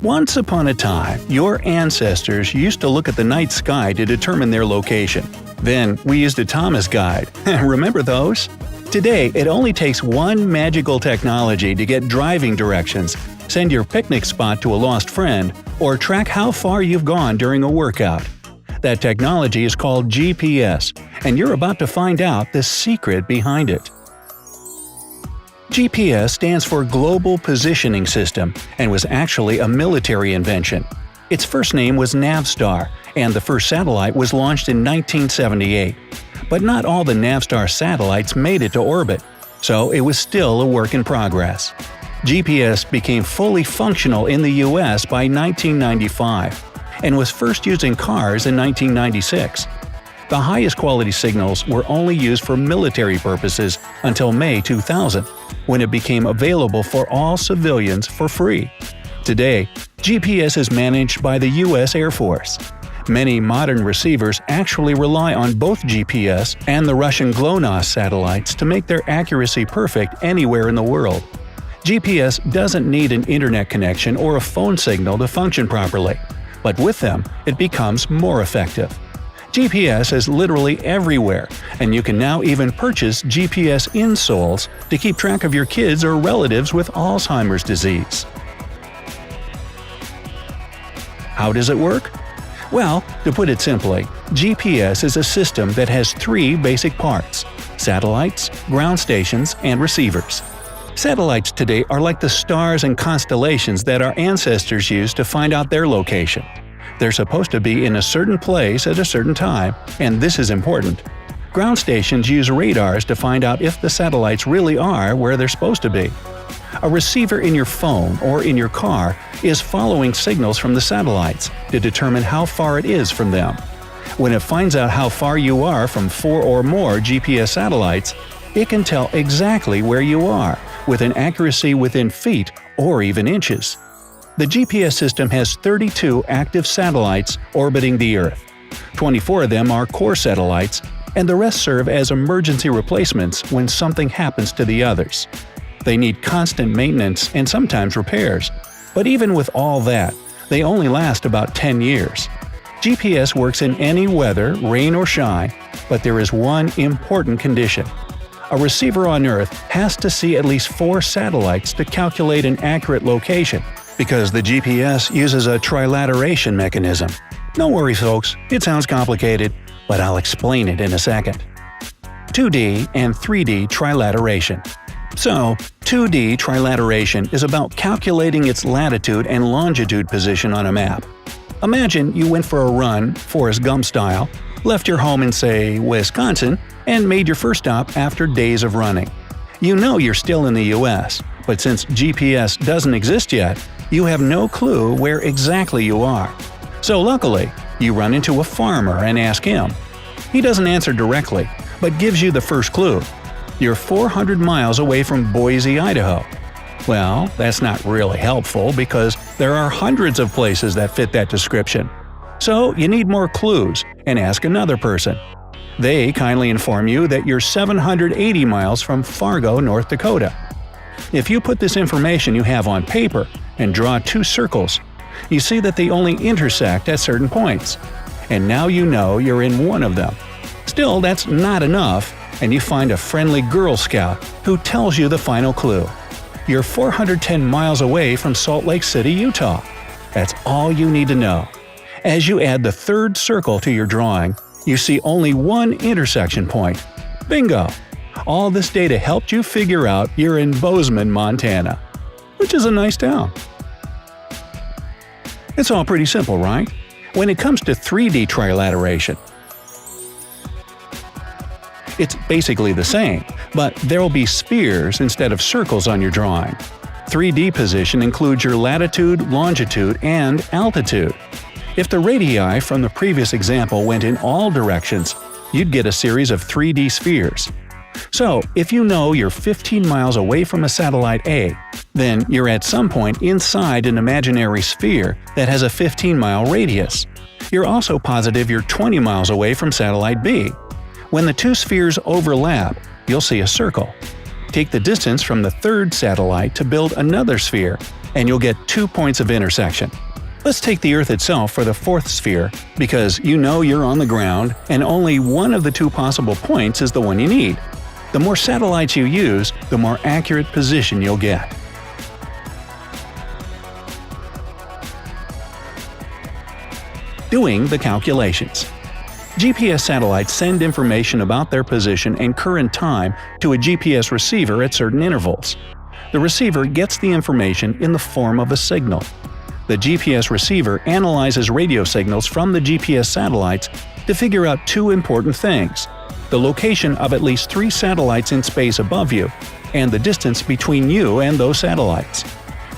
Once upon a time, your ancestors used to look at the night sky to determine their location. Then, we used a Thomas guide. Remember those? Today, it only takes one magical technology to get driving directions, send your picnic spot to a lost friend, or track how far you've gone during a workout. That technology is called GPS, and you're about to find out the secret behind it. GPS stands for Global Positioning System and was actually a military invention. Its first name was Navstar, and the first satellite was launched in 1978. But not all the Navstar satellites made it to orbit, so it was still a work in progress. GPS became fully functional in the US by 1995, and was first used in cars in 1996. The highest quality signals were only used for military purposes until May 2000, when it became available for all civilians for free. Today, GPS is managed by the US Air Force. Many modern receivers actually rely on both GPS and the Russian GLONASS satellites to make their accuracy perfect anywhere in the world. GPS doesn't need an internet connection or a phone signal to function properly, but with them, it becomes more effective. GPS is literally everywhere, and you can now even purchase GPS insoles to keep track of your kids or relatives with Alzheimer's disease. How does it work? Well, to put it simply, GPS is a system that has three basic parts: satellites, ground stations, and receivers. Satellites today are like the stars and constellations that our ancestors used to find out their location. They're supposed to be in a certain place at a certain time, and this is important. Ground stations use radars to find out if the satellites really are where they're supposed to be. A receiver in your phone or in your car is following signals from the satellites to determine how far it is from them. When it finds out how far you are from 4 or more GPS satellites, it can tell exactly where you are, with an accuracy within feet or even inches. The GPS system has 32 active satellites orbiting the Earth. 24 of them are core satellites, and the rest serve as emergency replacements when something happens to the others. They need constant maintenance and sometimes repairs, but even with all that, they only last about 10 years. GPS works in any weather, rain or shine, but there is one important condition. A receiver on Earth has to see at least 4 satellites to calculate an accurate location, because the GPS uses a trilateration mechanism. Don't worry folks, it sounds complicated, but I'll explain it in a second. 2D and 3D trilateration. So, 2D trilateration is about calculating its latitude and longitude position on a map. Imagine you went for a run, Forrest Gump style, left your home in, say, Wisconsin, and made your first stop after days of running. You know you're still in the US, but since GPS doesn't exist yet, you have no clue where exactly you are. So luckily, you run into a farmer and ask him. He doesn't answer directly, but gives you the first clue. You're 400 miles away from Boise, Idaho. Well, that's not really helpful because there are hundreds of places that fit that description. So you need more clues and ask another person. They kindly inform you that you're 780 miles from Fargo, North Dakota. If you put this information you have on paper and draw 2 circles, you see that they only intersect at certain points. And now you know you're in one of them. Still, that's not enough, and you find a friendly Girl Scout who tells you the final clue. You're 410 miles away from Salt Lake City, Utah. That's all you need to know. As you add the 3rd circle to your drawing, you see only one intersection point. Bingo! All this data helped you figure out you're in Bozeman, Montana, which is a nice town. It's all pretty simple, right? When it comes to 3D trilateration, it's basically the same, but there will be spheres instead of circles on your drawing. 3D position includes your latitude, longitude, and altitude. If the radii from the previous example went in all directions, you'd get a series of 3D spheres. So, if you know you're 15 miles away from a satellite A, then you're at some point inside an imaginary sphere that has a 15-mile radius. You're also positive you're 20 miles away from satellite B. When the 2 spheres overlap, you'll see a circle. Take the distance from the 3rd satellite to build another sphere, and you'll get 2 points of intersection. Let's take the Earth itself for the fourth sphere, because you know you're on the ground and only one of the 2 possible points is the one you need. The more satellites you use, the more accurate position you'll get. Doing the calculations. GPS satellites send information about their position and current time to a GPS receiver at certain intervals. The receiver gets the information in the form of a signal. The GPS receiver analyzes radio signals from the GPS satellites to figure out 2 important things: the location of at least 3 satellites in space above you, and the distance between you and those satellites.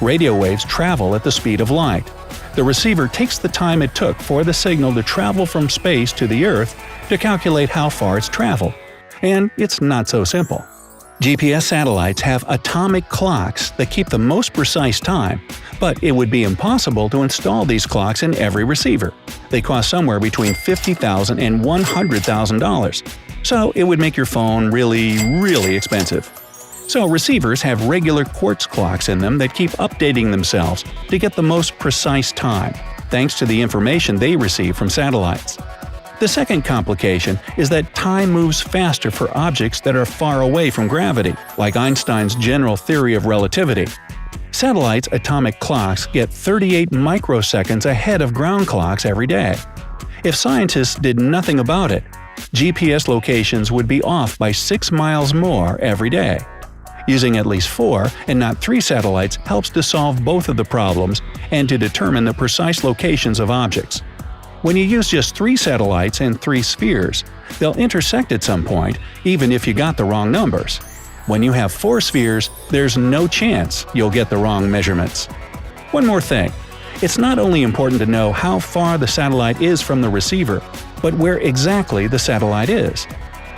Radio waves travel at the speed of light. The receiver takes the time it took for the signal to travel from space to the Earth to calculate how far it's traveled. And it's not so simple. GPS satellites have atomic clocks that keep the most precise time, but it would be impossible to install these clocks in every receiver. They cost somewhere between $50,000 and $100,000, so it would make your phone really expensive. So receivers have regular quartz clocks in them that keep updating themselves to get the most precise time, thanks to the information they receive from satellites. The second complication is that time moves faster for objects that are far away from gravity, like Einstein's general theory of relativity. Satellites' atomic clocks get 38 microseconds ahead of ground clocks every day. If scientists did nothing about it, GPS locations would be off by 6 miles more every day. Using at least 4 and not 3 satellites helps to solve both of the problems and to determine the precise locations of objects. When you use just 3 satellites and 3 spheres, they'll intersect at some point, even if you got the wrong numbers. When you have 4 spheres, there's no chance you'll get the wrong measurements. One more thing. It's not only important to know how far the satellite is from the receiver, but where exactly the satellite is.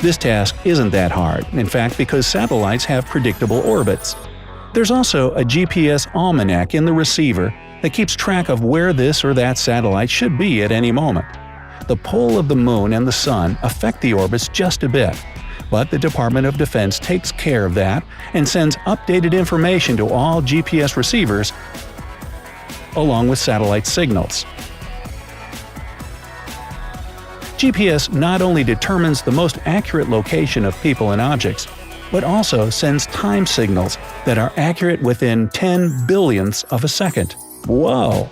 This task isn't that hard, in fact, because satellites have predictable orbits. There's also a GPS almanac in the receiver that keeps track of where this or that satellite should be at any moment. The pole of the Moon and the Sun affect the orbits just a bit, but the Department of Defense takes care of that and sends updated information to all GPS receivers along with satellite signals. GPS not only determines the most accurate location of people and objects, but also sends time signals that are accurate within 10 billionths of a second. Whoa!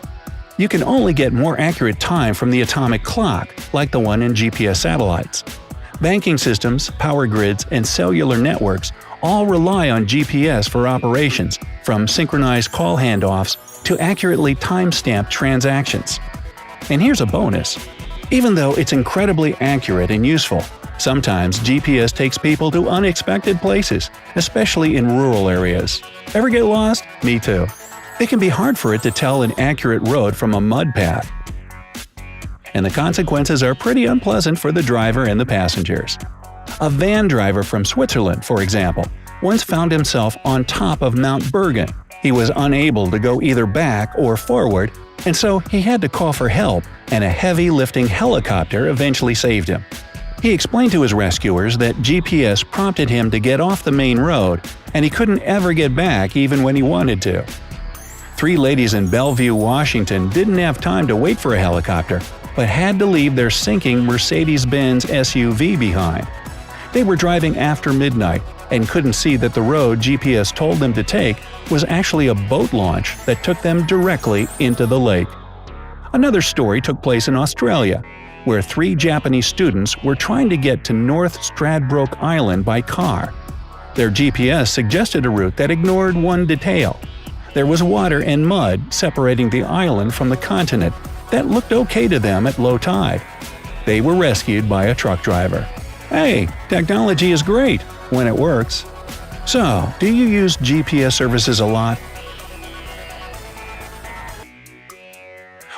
You can only get more accurate time from the atomic clock, like the one in GPS satellites. Banking systems, power grids, and cellular networks all rely on GPS for operations, from synchronized call handoffs to accurately time-stamped transactions. And here's a bonus. Even though it's incredibly accurate and useful, sometimes GPS takes people to unexpected places, especially in rural areas. Ever get lost? Me too. It can be hard for it to tell an accurate road from a mud path. And the consequences are pretty unpleasant for the driver and the passengers. A van driver from Switzerland, for example, once found himself on top of Mount Bergen. He was unable to go either back or forward, and so he had to call for help, and a heavy-lifting helicopter eventually saved him. He explained to his rescuers that GPS prompted him to get off the main road, and he couldn't ever get back even when he wanted to. 3 ladies in Bellevue, Washington didn't have time to wait for a helicopter, but had to leave their sinking Mercedes-Benz SUV behind. They were driving after midnight and couldn't see that the road GPS told them to take was actually a boat launch that took them directly into the lake. Another story took place in Australia, where 3 Japanese students were trying to get to North Stradbroke Island by car. Their GPS suggested a route that ignored one detail. There was water and mud separating the island from the continent that looked okay to them at low tide. They were rescued by a truck driver. Hey, technology is great when it works. So, do you use GPS services a lot?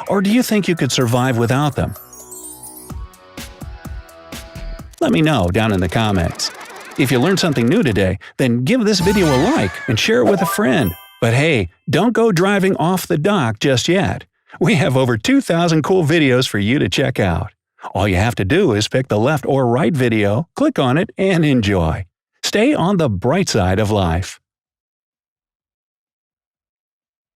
Or do you think you could survive without them? Let me know down in the comments. If you learned something new today, then give this video a like and share it with a friend. But hey, don't go driving off the dock just yet. We have over 2,000 cool videos for you to check out. All you have to do is pick the left or right video, click on it, and enjoy. Stay on the bright side of life.